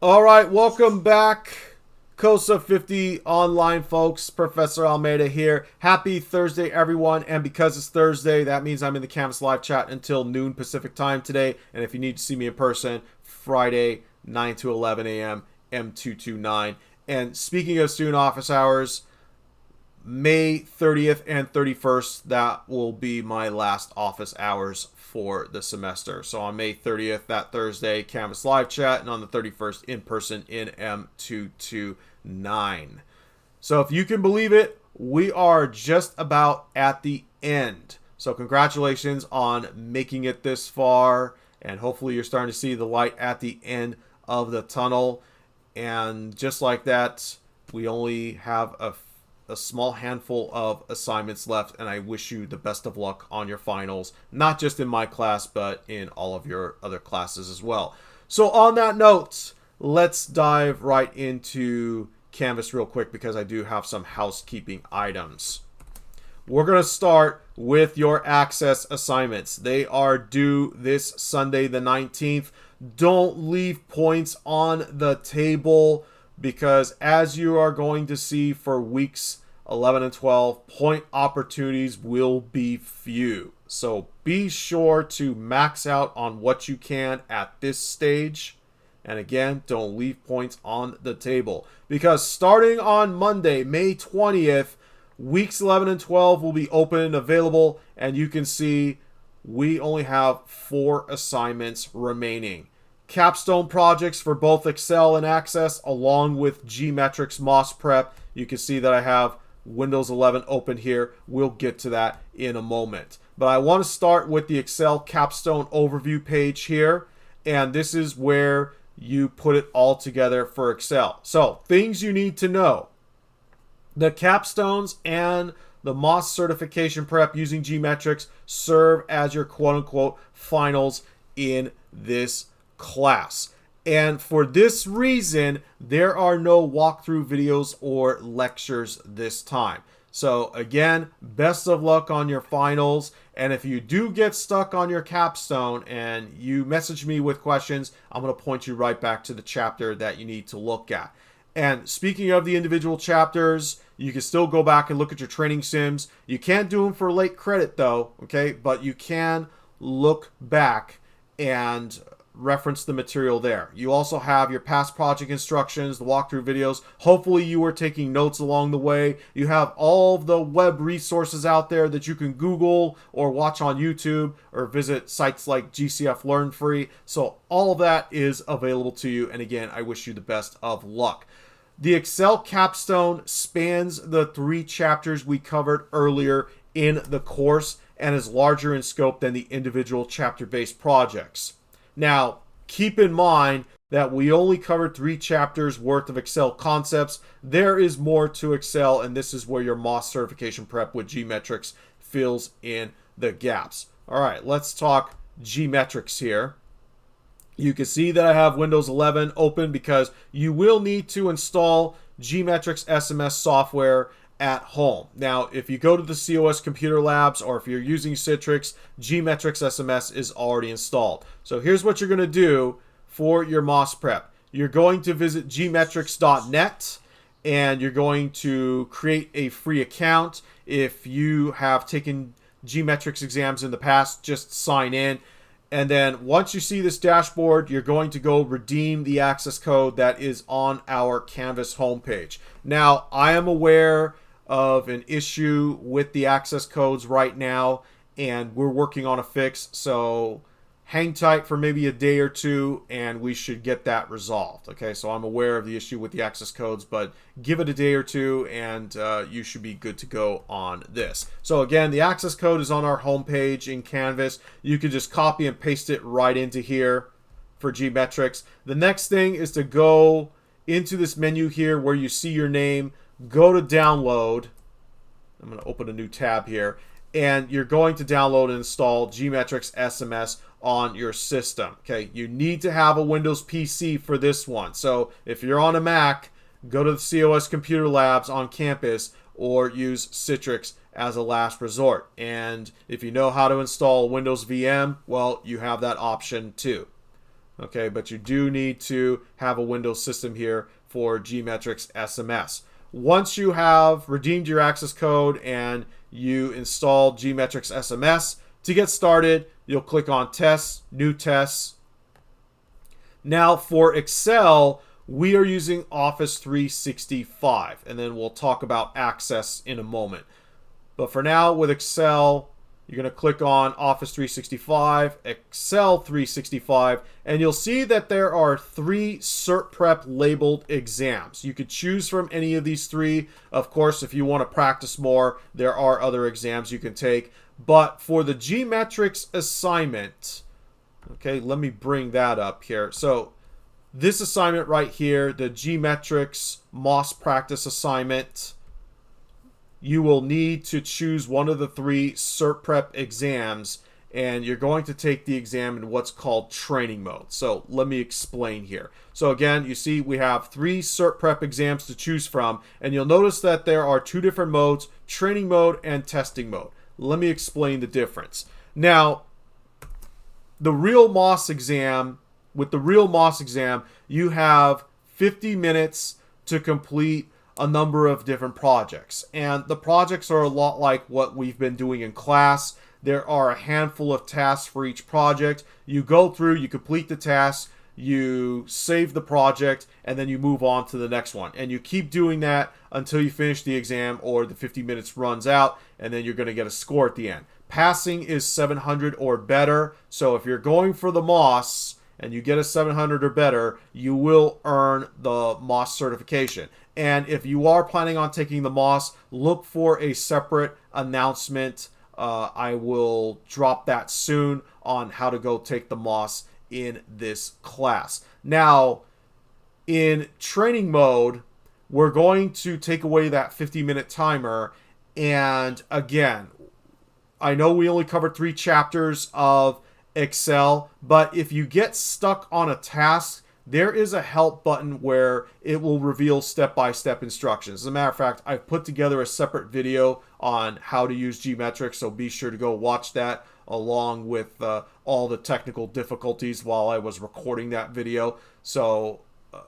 All right, welcome back. COSA 50 online folks. Professor Almeida here. Happy Thursday, everyone. And because it's Thursday, that means I'm in the Canvas live chat until noon Pacific time today. And if you need to see me in person, Friday, 9 to 11 a.m., M229. And speaking of student office hours, May 30th and 31st, that will be my last office hours for the semester. So on May 30th, that Thursday, Canvas live chat, and on the 31st, in person in M229. So if you can believe it, we are just about at the end. So congratulations on making it this far, and hopefully you're starting to see the light at the end of the tunnel. And just like that, we only have a small handful of assignments left, and I wish you the best of luck on your finals, not just in my class, but in all of your other classes as well. So on that note, let's dive right into Canvas real quick because I do have some housekeeping items. We're going to start with your Access assignments. They are due this Sunday the 19th. Don't leave points on the table, because as you are going to see for weeks 11 and 12, point opportunities will be few. So be sure to max out on what you can at this stage. And again, don't leave points on the table, because starting on Monday, May 20th, weeks 11 and 12 will be open and available. And you can see we only have 4 assignments remaining. Capstone projects for both Excel and Access, along with Gmetrics MOS prep. You can see that I have Windows 11 open here. We'll get to that in a moment. But I want to start with the Excel Capstone overview page here. And this is where you put it all together for Excel. So things you need to know. The Capstones and the MOS certification prep using Gmetrics serve as your quote-unquote finals in this class. And for this reason, there are no walkthrough videos or lectures this time. So again, best of luck on your finals. And if you do get stuck on your capstone and you message me with questions, I'm going to point you right back to the chapter that you need to look at. And speaking of the individual chapters, you can still go back and look at your training sims. You can't do them for late credit though, okay? But you can look back and reference the material there. You also have your past project instructions, the walkthrough videos. Hopefully you were taking notes along the way. You have all the web resources out there that you can Google or watch on YouTube or visit sites like GCF Learn Free. So all of that is available to you. And again, I wish you the best of luck. The Excel capstone spans the 3 chapters we covered earlier in the course and is larger in scope than the individual chapter-based projects. Now, keep in mind that we only covered 3 chapters worth of Excel concepts. There is more to Excel, and this is where your MOS certification prep with Gmetrics fills in the gaps. All right, let's talk Gmetrics here. You can see that I have Windows 11 open because you will need to install Gmetrics SMS software at home. Now, if you go to the COS Computer Labs or if you're using Citrix, Gmetrics SMS is already installed. So here's what you're going to do for your MOS prep. You're going to visit gmetrics.net and you're going to create a free account. If you have taken Gmetrics exams in the past, just sign in. And then once you see this dashboard, you're going to go redeem the access code that is on our Canvas homepage. Now, I am aware of an issue with the access codes right now, and we're working on a fix. So hang tight for maybe a day or two, and we should get that resolved. Okay, so I'm aware of the issue with the access codes, but give it a day or two, and you should be good to go on this. So again, the access code is on our homepage in Canvas. You can just copy and paste it right into here for Gmetrics. The next thing is to go into this menu here where you see your name, go to download. I'm going to open a new tab here, and you're going to download and install Gmetrics SMS on your system. Okay, you need to have a Windows PC for this one. So if you're on a Mac, go to the COS Computer Labs on campus or use Citrix as a last resort. And if you know how to install Windows VM, well, you have that option too. Okay, but you do need to have a Windows system here for Gmetrics SMS. Once you have redeemed your access code and you install Gmetrics SMS, to get started, you'll click on Tests, New Tests. Now for Excel, we are using Office 365, and then we'll talk about Access in a moment. But for now, with Excel, you're going to click on Office 365, Excel 365, and you'll see that there are 3 Cert Prep labeled exams. You could choose from any of these 3. Of course, if you want to practice more, there are other exams you can take. But for the Gmetrics assignment, okay, let me bring that up here. So this assignment right here, the Gmetrics MOS practice assignment, you will need to choose one of the 3 Cert Prep exams, and you're going to take the exam in what's called training mode. So let me explain here. So again, you see we have 3 Cert Prep exams to choose from, and you'll notice that there are 2 different modes, training mode and testing mode. Let me explain the difference. Now, the real MOS exam, with the real MOS exam, you have 50 minutes to complete a number of different projects. And the projects are a lot like what we've been doing in class. There are a handful of tasks for each project. You go through, you complete the task, you save the project, and then you move on to the next one. And you keep doing that until you finish the exam or the 50 minutes runs out, and then you're going to get a score at the end. Passing is 700 or better. So if you're going for the MOS and you get a 700 or better, you will earn the MOS certification. And if you are planning on taking the MOS, look for a separate announcement. I will drop that soon on how to go take the MOS in this class. Now, in training mode, we're going to take away that 50-minute timer. And again, I know we only covered 3 chapters of Excel, but if you get stuck on a task, there is a help button where it will reveal step-by-step instructions. As a matter of fact, I've put together a separate video on how to use Gmetrics, so be sure to go watch that along with all the technical difficulties while I was recording that video. So,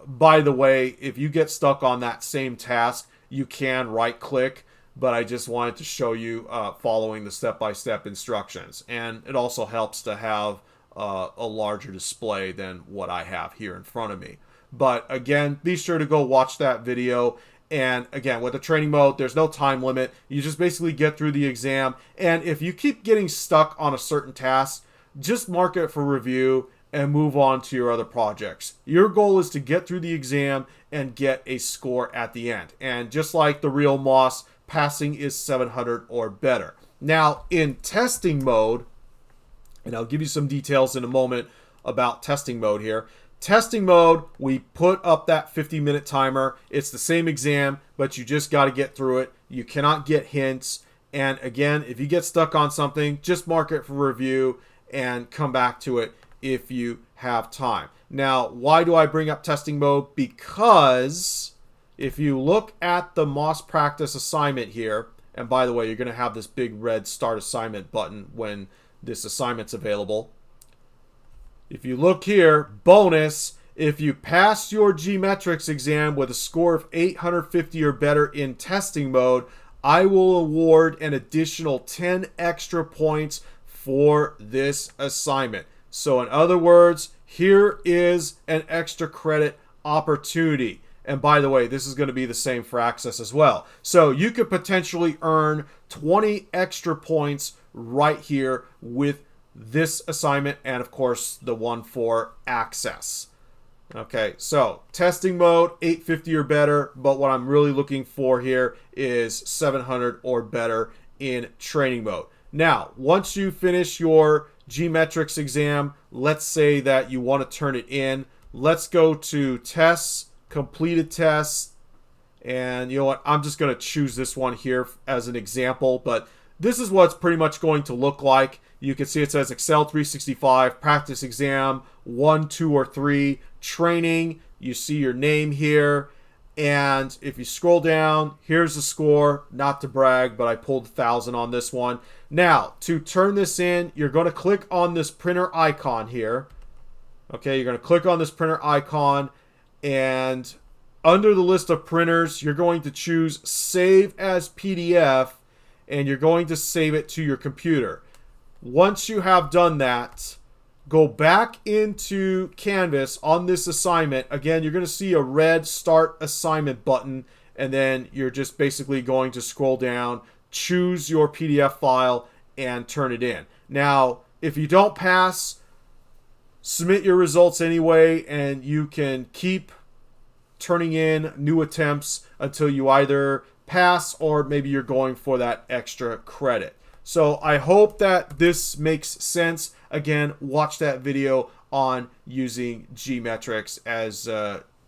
by the way, if you get stuck on that same task, you can right-click, but I just wanted to show you following the step-by-step instructions. And it also helps to have a larger display than what I have here in front of me. But again, be sure to go watch that video. And again, with the training mode, there's no time limit. You just basically get through the exam. And if you keep getting stuck on a certain task, just mark it for review and move on to your other projects. Your goal is to get through the exam and get a score at the end. And just like the real MOS, passing is 700 or better. Now, in testing mode, and I'll give you some details in a moment about testing mode here. Testing mode, we put up that 50-minute timer. It's the same exam, but you just got to get through it. You cannot get hints. And again, if you get stuck on something, just mark it for review and come back to it if you have time. Now, why do I bring up testing mode? Because if you look at the MOS practice assignment here, and by the way, you're going to have this big red start assignment button when this assignment's available. If you look here, bonus, if you pass your Gmetrics exam with a score of 850 or better in testing mode, I will award an additional 10 extra points for this assignment. So in other words, here is an extra credit opportunity. And by the way, this is going to be the same for Access as well. So you could potentially earn 20 extra points right here with this assignment and, of course, the one for Access. Okay, so testing mode, 850 or better, but what I'm really looking for here is 700 or better in training mode. Now, once you finish your Gmetrics exam, let's say that you want to turn it in. Let's go to tests, completed tests, and you know what? I'm just going to choose this one here as an example, but this is what it's pretty much going to look like. You can see it says Excel 365, practice exam, 1, 2, or 3, training. You see your name here. And if you scroll down, here's the score. Not to brag, but I pulled 1,000 on this one. Now, to turn this in, you're going to click on this printer icon here. Okay, you're going to click on this printer icon, and under the list of printers, you're going to choose Save as PDF, and you're going to save it to your computer. Once you have done that, go back into Canvas on this assignment. Again, you're going to see a red Start Assignment button, and then you're just basically going to scroll down, choose your PDF file, and turn it in. Now, if you don't pass, submit your results anyway, and you can keep turning in new attempts until you either pass or maybe you're going for that extra credit. So I hope that this makes sense. Again, watch that video on using Gmetrics as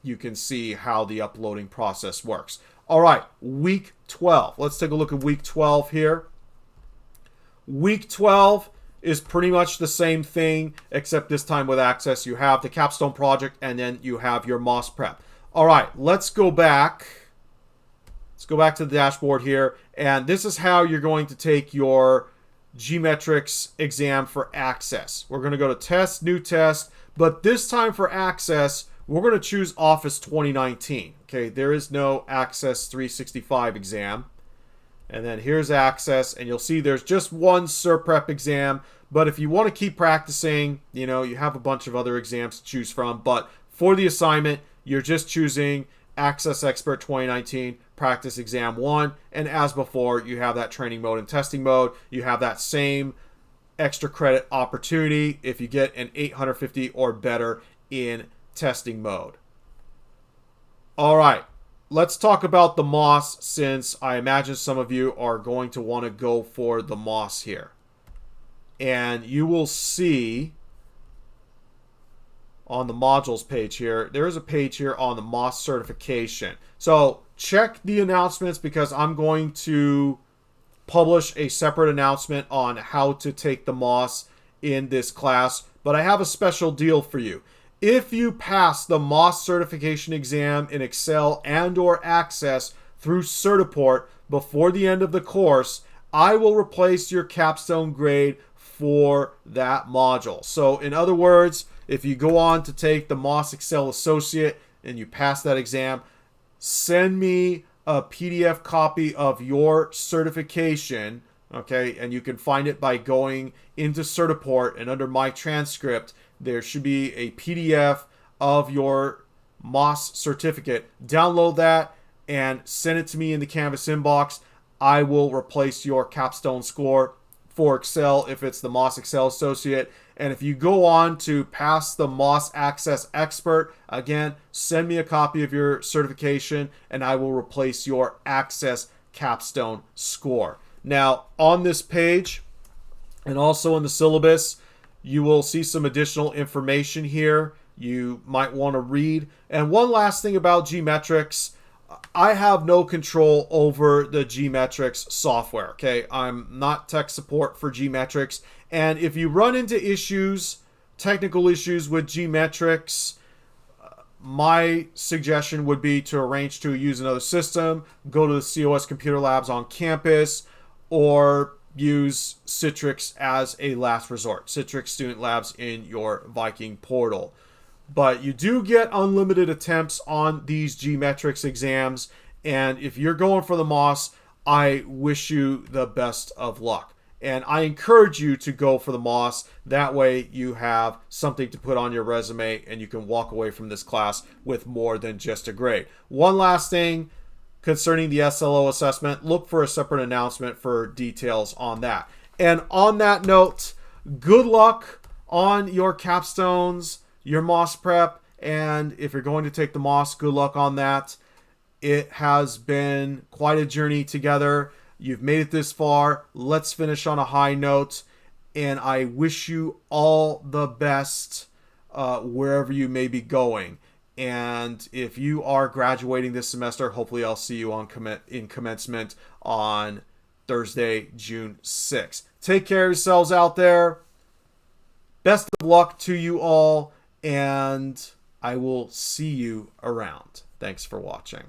you can see how the uploading process works. All right, week 12. Let's take a look at week 12 here. Week 12 is pretty much the same thing, except this time with Access. You have the capstone project, and then you have your MOS prep. All right, let's go back. Let's go back to the dashboard here, and this is how you're going to take your Gmetrics exam for Access. We're going to go to Test, New Test, but this time for Access, we're going to choose Office 2019. Okay, there is no Access 365 exam. And then here's Access, and you'll see there's just one SurPrep exam. But if you want to keep practicing, you know, you have a bunch of other exams to choose from. But for the assignment, you're just choosing Access Expert 2019, Practice Exam 1. And as before, you have that training mode and testing mode. You have that same extra credit opportunity if you get an 850 or better in testing mode. All right. Let's talk about the MOS, since I imagine some of you are going to want to go for the MOS here. And you will see on the modules page here, there is a page here on the MOS certification. So check the announcements, because I'm going to publish a separate announcement on how to take the MOS in this class. But I have a special deal for you. If you pass the MOS certification exam in Excel and/or Access through Certiport before the end of the course, I will replace your capstone grade for that module. So in other words, if you go on to take the MOS Excel Associate and you pass that exam, send me a PDF copy of your certification, okay? And you can find it by going into Certiport, and under My Transcript, there should be a PDF of your MOS certificate. Download that and send it to me in the Canvas inbox. I will replace your capstone score for Excel if it's the MOS Excel Associate. And if you go on to pass the MOS Access Expert, again, send me a copy of your certification and I will replace your Access capstone score. Now, on this page and also in the syllabus, you will see some additional information here you might want to read. And one last thing about Gmetrics, I have no control over the Gmetrics software, okay? I'm not tech support for Gmetrics. And if you run into issues, technical issues with Gmetrics, my suggestion would be to arrange to use another system, go to the COS Computer Labs on campus, or use Citrix as a last resort. Citrix Student Labs in your Viking portal. But you do get unlimited attempts on these Gmetrics exams. And if you're going for the MOS, I wish you the best of luck. And I encourage you to go for the MOS. That way you have something to put on your resume and you can walk away from this class with more than just a grade. One last thing concerning the SLO assessment, look for a separate announcement for details on that. And on that note, good luck on your capstones, your MOS prep, and if you're going to take the MOS, good luck on that. It has been quite a journey together. You've made it this far. Let's finish on a high note, and I wish you all the best wherever you may be going. And if you are graduating this semester, hopefully I'll see you on in commencement on Thursday, June 6th. Take care of yourselves out there. Best of luck to you all, and I will see you around. Thanks for watching.